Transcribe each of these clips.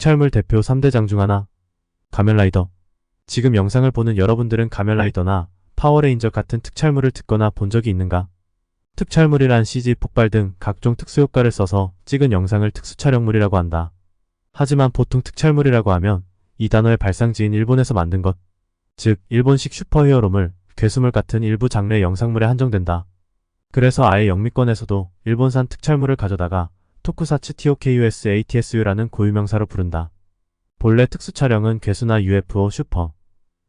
특촬물 대표 3대장 중 하나, 가면라이더. 지금 영상을 보는 여러분들은 가면라이더나 파워레인저 같은 특촬물을 듣거나 본 적이 있는가? 특촬물이란 CG 폭발 등 각종 특수효과를 써서 찍은 영상을 특수촬영물이라고 한다. 하지만 보통 특촬물이라고 하면 이 단어의 발상지인 일본에서 만든 것, 즉 일본식 슈퍼히어로물, 괴수물 같은 일부 장르의 영상물에 한정된다. 그래서 아예 영미권에서도 일본산 특촬물을 가져다가 토쿠사츠 TOKUS ATSU라는 고유명사로 부른다. 본래 특수촬영은 괴수나 UFO, 슈퍼,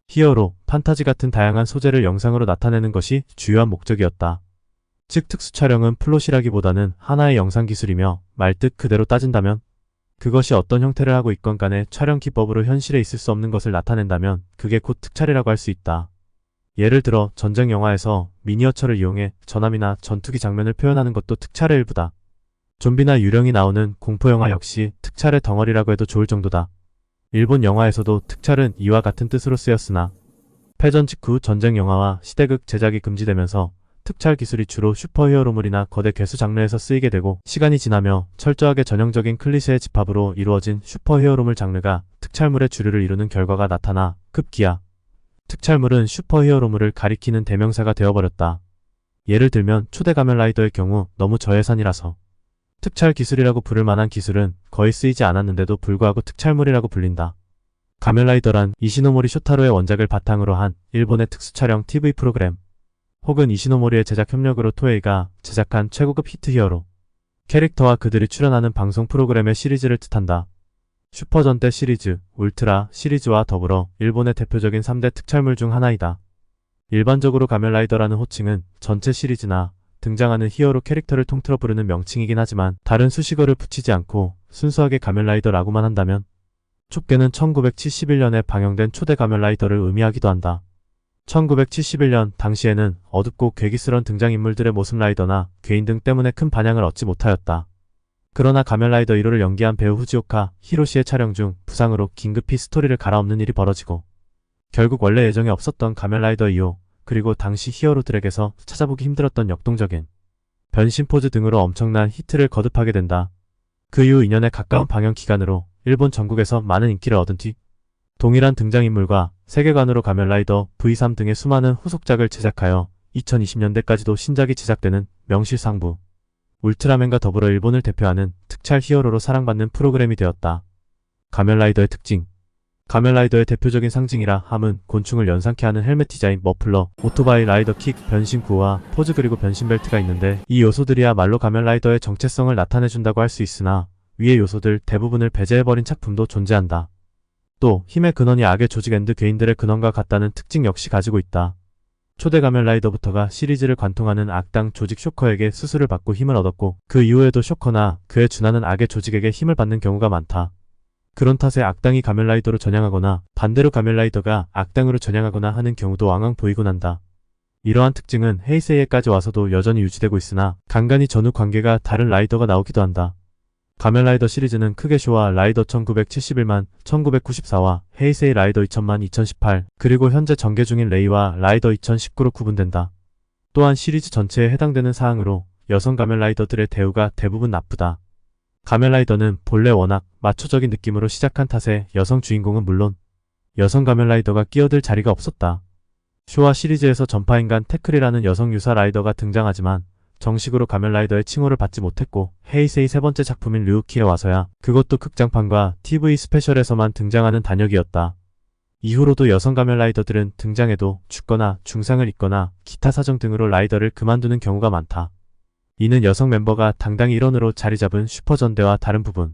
히어로, 판타지 같은 다양한 소재를 영상으로 나타내는 것이 주요한 목적이었다. 즉 특수촬영은 플롯이라기보다는 하나의 영상기술이며 말 뜻 그대로 따진다면 그것이 어떤 형태를 하고 있건 간에 촬영 기법으로 현실에 있을 수 없는 것을 나타낸다면 그게 곧 특촬이라고 할 수 있다. 예를 들어 전쟁 영화에서 미니어처를 이용해 전함이나 전투기 장면을 표현하는 것도 특촬의 일부다. 좀비나 유령이 나오는 공포영화 역시 특촬의 덩어리라고 해도 좋을 정도다. 일본 영화에서도 특촬은 이와 같은 뜻으로 쓰였으나 패전 직후 전쟁 영화와 시대극 제작이 금지되면서 특촬 기술이 주로 슈퍼히어로물이나 거대 괴수 장르에서 쓰이게 되고 시간이 지나며 철저하게 전형적인 클리셰의 집합으로 이루어진 슈퍼히어로물 장르가 특촬물의 주류를 이루는 결과가 나타나 급기야 특촬물은 슈퍼히어로물을 가리키는 대명사가 되어버렸다. 예를 들면 초대 가면라이더의 경우 너무 저예산이라서 특촬 기술이라고 부를 만한 기술은 거의 쓰이지 않았는데도 불구하고 특촬물이라고 불린다. 가면라이더란 이시노모리 쇼타로의 원작을 바탕으로 한 일본의 특수촬영 TV 프로그램 혹은 이시노모리의 제작 협력으로 토에이가 제작한 최고급 히트 히어로 캐릭터와 그들이 출연하는 방송 프로그램의 시리즈를 뜻한다. 슈퍼전대 시리즈, 울트라 시리즈와 더불어 일본의 대표적인 3대 특촬물 중 하나이다. 일반적으로 가면라이더라는 호칭은 전체 시리즈나 등장하는 히어로 캐릭터를 통틀어 부르는 명칭이긴 하지만 다른 수식어를 붙이지 않고 순수하게 가면라이더라고만 한다면 좁게는 1971년에 방영된 초대 가면라이더를 의미하기도 한다. 1971년 당시에는 어둡고 괴기스런 등장인물들의 모습 라이더나 괴인 등 때문에 큰 반향을 얻지 못하였다. 그러나 가면라이더 1호를 연기한 배우 후지오카 히로시의 촬영 중 부상으로 긴급히 스토리를 갈아엎는 일이 벌어지고 결국 원래 예정에 없었던 가면라이더 2호 그리고 당시 히어로들에게서 찾아보기 힘들었던 역동적인 변신 포즈 등으로 엄청난 히트를 거듭하게 된다. 그 이후 2년에 가까운 방영 기간으로 일본 전국에서 많은 인기를 얻은 뒤 동일한 등장인물과 세계관으로 가면라이더 V3 등의 수많은 후속작을 제작하여 2020년대까지도 신작이 제작되는 명실상부 울트라맨과 더불어 일본을 대표하는 특촬 히어로로 사랑받는 프로그램이 되었다. 가면라이더의 특징. 가면라이더의 대표적인 상징이라 함은 곤충을 연상케 하는 헬멧 디자인, 머플러, 오토바이 라이더 킥, 변신 구호와 포즈 그리고 변신 벨트가 있는데 이 요소들이야말로 가면라이더의 정체성을 나타내준다고 할 수 있으나 위의 요소들 대부분을 배제해버린 작품도 존재한다. 또 힘의 근원이 악의 조직 앤드 괴인들의 근원과 같다는 특징 역시 가지고 있다. 초대 가면라이더부터가 시리즈를 관통하는 악당 조직 쇼커에게 수술을 받고 힘을 얻었고 그 이후에도 쇼커나 그에 준하는 악의 조직에게 힘을 받는 경우가 많다. 그런 탓에 악당이 가면라이더로 전향하거나 반대로 가면라이더가 악당으로 전향하거나 하는 경우도 왕왕 보이곤 한다. 이러한 특징은 헤이세이에까지 와서도 여전히 유지되고 있으나 간간히 전후 관계가 다른 라이더가 나오기도 한다. 가면라이더 시리즈는 크게 쇼와 라이더 1971만 1994와 헤이세이 라이더 2000만 2018 그리고 현재 전개 중인 레이와 라이더 2019로 구분된다. 또한 시리즈 전체에 해당되는 사항으로 여성 가면라이더들의 대우가 대부분 나쁘다. 가면라이더는 본래 워낙 마초적인 느낌으로 시작한 탓에 여성 주인공은 물론 여성 가면라이더가 끼어들 자리가 없었다. 쇼와 시리즈에서 전파인간 태클이라는 여성 유사 라이더가 등장하지만 정식으로 가면라이더의 칭호를 받지 못했고 헤이세이 세 번째 작품인 류우키에 와서야 그것도 극장판과 TV 스페셜에서만 등장하는 단역이었다. 이후로도 여성 가면라이더들은 등장해도 죽거나 중상을 입거나 기타 사정 등으로 라이더를 그만두는 경우가 많다. 이는 여성 멤버가 당당히 일원으로 자리 잡은 슈퍼전대와 다른 부분.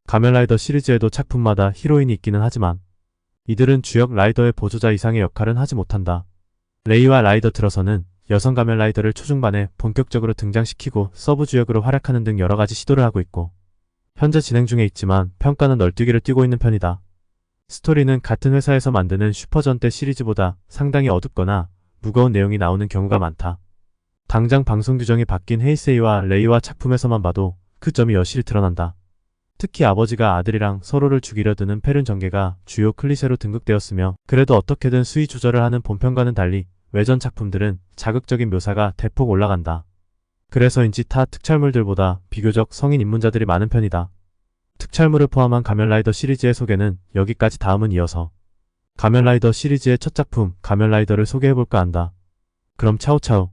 가면라이더 시리즈에도 작품마다 히로인이 있기는 하지만 이들은 주역 라이더의 보조자 이상의 역할은 하지 못한다. 레이와 라이더 들어서는 여성 가면라이더를 초중반에 본격적으로 등장시키고 서브 주역으로 활약하는 등 여러가지 시도를 하고 있고 현재 진행 중에 있지만 평가는 널뛰기를 뛰고 있는 편이다. 스토리는 같은 회사에서 만드는 슈퍼전대 시리즈보다 상당히 어둡거나 무거운 내용이 나오는 경우가 많다. 당장 방송 규정이 바뀐 헤이세이와 레이와 작품에서만 봐도 그 점이 여실히 드러난다. 특히 아버지가 아들이랑 서로를 죽이려 드는 페륜 전개가 주요 클리셰로 등극되었으며 그래도 어떻게든 수위 조절을 하는 본편과는 달리 외전 작품들은 자극적인 묘사가 대폭 올라간다. 그래서인지 타 특촬물들보다 비교적 성인 입문자들이 많은 편이다. 특촬물을 포함한 가면라이더 시리즈의 소개는 여기까지. 다음은 이어서 가면라이더 시리즈의 첫 작품 가면라이더를 소개해볼까 한다. 그럼 차오차오.